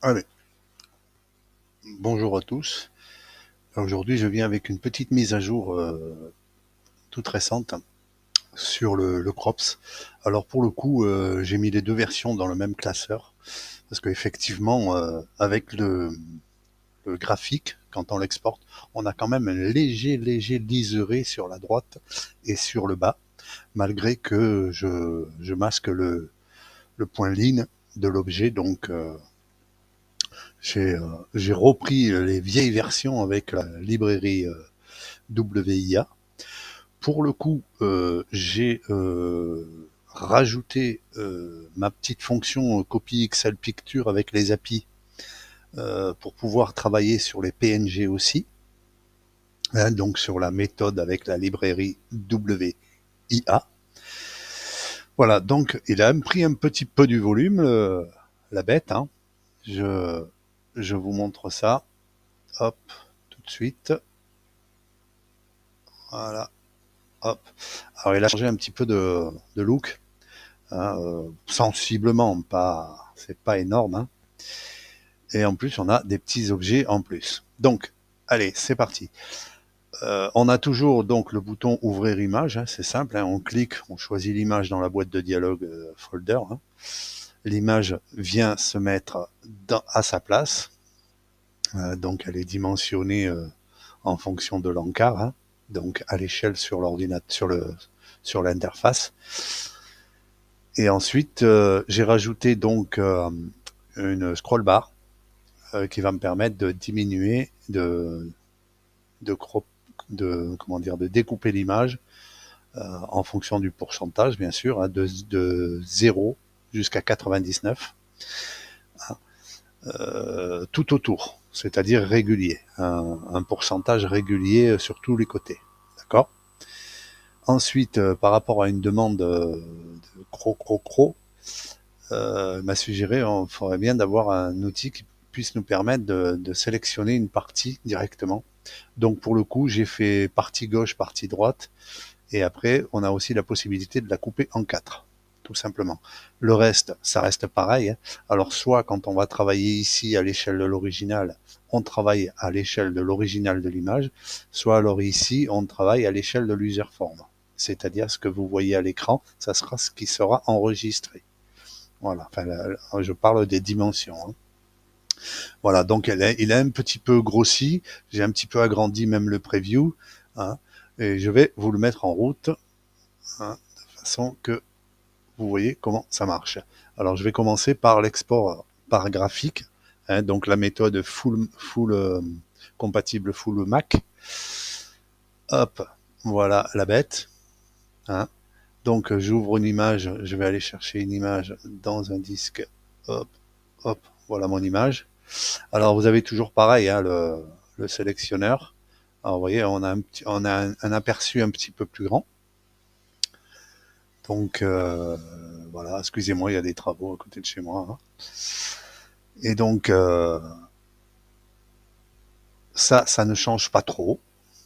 Allez, bonjour à tous. Aujourd'hui, je viens avec une petite mise à jour toute récente sur le Crops. Alors pour le coup, j'ai mis les deux versions dans le même classeur parce qu'effectivement, avec le graphique, quand on l'exporte, on a quand même un léger liseré sur la droite et sur le bas, malgré que je masque le point ligne de l'objet. Donc j'ai repris les vieilles versions avec la librairie WIA. Pour le coup, j'ai rajouté ma petite fonction copie Excel Picture avec les API pour pouvoir travailler sur les PNG aussi, hein, donc sur la méthode avec la librairie WIA. Voilà, donc il a pris un petit peu du volume, la bête. Hein. Je, je vous montre ça, hop, tout de suite. Voilà, hop. Alors il a changé un petit peu de look. Hein, sensiblement, pas, c'est pas énorme. Hein. Et en plus, on a des petits objets en plus. Donc, allez, c'est parti. On a toujours donc le bouton ouvrir image, hein, c'est simple, hein, on clique, on choisit l'image dans la boîte de dialogue folder. Hein. L'image vient se mettre à sa place, donc elle est dimensionnée en fonction de l'encart, hein, donc à l'échelle sur l'ordinateur, sur l'interface. Et ensuite, j'ai rajouté donc une scroll bar qui va me permettre de diminuer, de, crop, comment dire, de découper l'image en fonction du pourcentage, bien sûr, hein, de 0 jusqu'à 99, hein, tout autour, c'est-à-dire régulier, un pourcentage régulier sur tous les côtés. D'accord. Ensuite, par rapport à une demande de cro, m'a suggéré, on ferait bien d'avoir un outil qui puisse nous permettre de sélectionner une partie directement. Donc pour le coup, j'ai fait partie gauche, partie droite, et après, on a aussi la possibilité de la couper en quatre, tout simplement. Le reste, ça reste pareil. Hein. Alors soit quand on va travailler ici à l'échelle de l'original, on travaille à l'échelle de l'original de l'image, soit alors ici, on travaille à l'échelle de l'userform. C'est-à-dire ce que vous voyez à l'écran, ça sera ce qui sera enregistré. Voilà, enfin, là, je parle des dimensions. Hein. Voilà, donc il a un petit peu grossi, j'ai un petit peu agrandi même le preview, hein, et je vais vous le mettre en route, hein, de façon que vous voyez comment ça marche. Alors je vais commencer par l'export par graphique, hein, donc la méthode full compatible full Mac. Hop, voilà la bête. Hein. Donc j'ouvre une image, je vais aller chercher une image dans un disque. Hop, hop, voilà mon image. Alors vous avez toujours pareil, hein, le sélectionneur. Alors vous voyez, on a un aperçu un petit peu plus grand. Donc voilà, excusez-moi, il y a des travaux à côté de chez moi. Hein. Et donc ça ne change pas trop.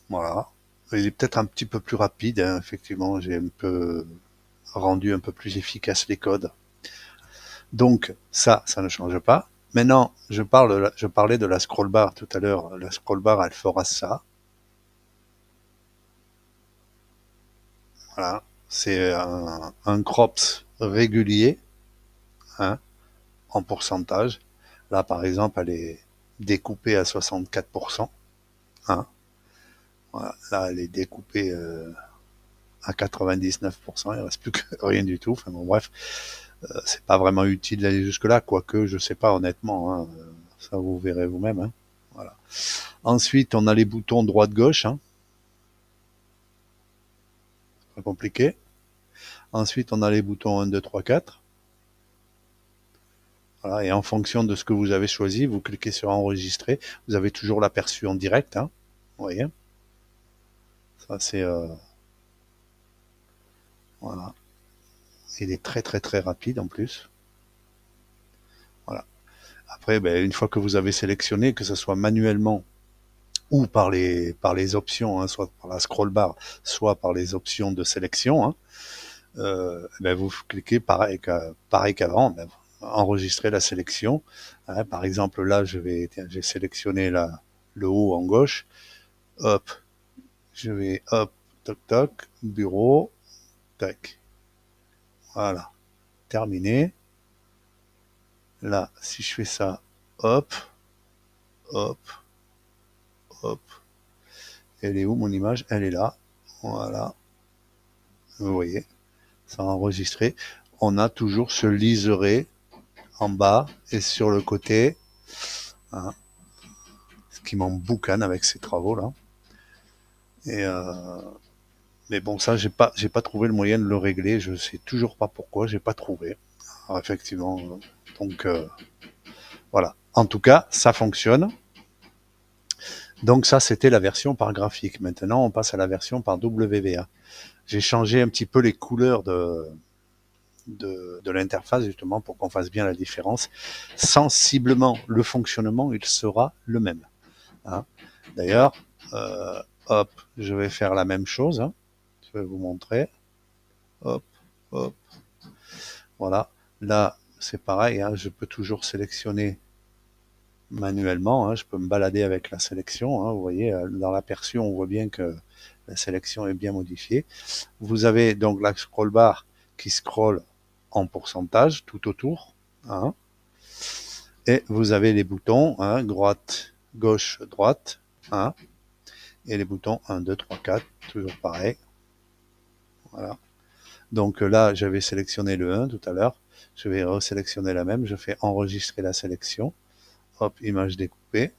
Voilà. Il est peut-être un petit peu plus rapide, hein, effectivement, j'ai un peu rendu un peu plus efficace les codes. Donc ça ne change pas. Maintenant, je parlais de la scroll bar tout à l'heure. La scroll bar, elle fera ça. Voilà. C'est un crops régulier, hein, en pourcentage. Là, par exemple, elle est découpée à 64%. Hein. Voilà. Là, elle est découpée à 99%. Il ne reste plus que rien du tout. Enfin bon, bref, c'est pas vraiment utile d'aller jusque-là, quoique, je sais pas honnêtement. Hein, ça, vous verrez vous-même. Hein. Voilà. Ensuite, on a les boutons droite-gauche. Hein. Pas compliqué. Ensuite, on a les boutons 1, 2, 3, 4. Voilà, et en fonction de ce que vous avez choisi, vous cliquez sur enregistrer. Vous avez toujours l'aperçu en direct. Hein. Vous voyez. Ça, c'est voilà. Il est très rapide en plus. Voilà. Après, ben, une fois que vous avez sélectionné, que ce soit manuellement ou par les options, hein, soit par la scroll bar, soit par les options de sélection, hein, ben vous cliquez pareil qu'avant. Ben, enregistrer la sélection. Hein, par exemple, là, j'ai sélectionné le haut en gauche. Hop, je vais, hop, toc toc, bureau, tac. Voilà, terminé. Là, si je fais ça, hop, hop, hop. Elle est où mon image? Elle est là. Voilà, vous voyez, ça a enregistré. On a toujours ce liseré en bas et sur le côté. Hein, ce qui m'emboucane avec ces travaux là. Et mais bon, ça, j'ai pas trouvé le moyen de le régler. Je sais toujours pas pourquoi, j'ai pas trouvé. Alors, effectivement, donc voilà. En tout cas, ça fonctionne. Donc ça, c'était la version par graphique. Maintenant, on passe à la version par WVA. J'ai changé un petit peu les couleurs de l'interface justement pour qu'on fasse bien la différence. Sensiblement, le fonctionnement, il sera le même. Hein. D'ailleurs, hop, je vais faire la même chose. Hein. Je vais vous montrer. Hop, hop. Voilà. Là, c'est pareil. Hein. Je peux toujours sélectionner manuellement. Hein. Je peux me balader avec la sélection. Hein. Vous voyez, dans l'aperçu, on voit bien que la sélection est bien modifiée. Vous avez donc la scroll bar qui scrolle en pourcentage tout autour. Hein. Et vous avez les boutons, hein, droite, gauche, droite. Hein. Et les boutons 1, 2, 3, 4, toujours pareil. Voilà. Donc là, j'avais sélectionné le 1 tout à l'heure. Je vais resélectionner la même. Je fais enregistrer la sélection. Hop, image découpée.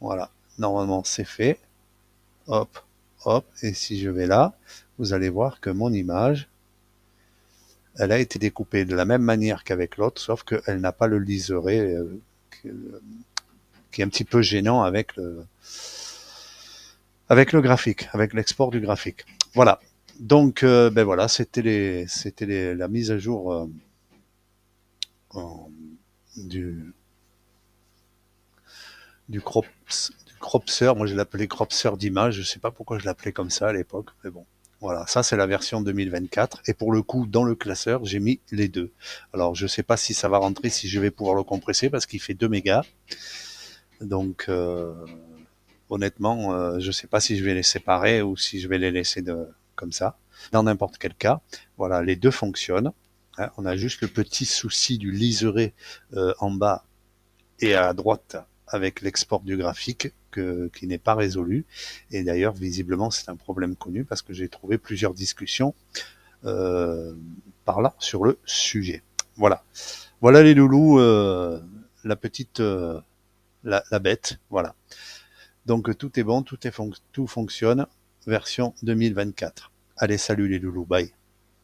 Voilà. Normalement, c'est fait. Hop, hop. Et si je vais là, vous allez voir que mon image, elle a été découpée de la même manière qu'avec l'autre, sauf qu'elle n'a pas le liseré qui est un petit peu gênant avec le graphique, avec l'export du graphique. Voilà. Donc, ben voilà, c'était la mise à jour du cropseur. Moi, je l'appelais cropseur d'image. Je sais pas pourquoi je l'appelais comme ça à l'époque, mais bon. Voilà, ça c'est la version 2024. Et pour le coup, dans le classeur, j'ai mis les deux. Alors, je sais pas si ça va rentrer, si je vais pouvoir le compresser parce qu'il fait 2 mégas. Donc, honnêtement, je sais pas si je vais les séparer ou si je vais les laisser comme ça. Dans n'importe quel cas, voilà, les deux fonctionnent. Hein, on a juste le petit souci du liseré en bas et à droite avec l'export du graphique qui n'est pas résolu. Et d'ailleurs, visiblement, c'est un problème connu parce que j'ai trouvé plusieurs discussions par là sur le sujet. Voilà. Voilà les loulous, la petite, la bête. Voilà. Donc tout est bon, tout fonctionne. Version 2024. Allez, salut les loulous, bye.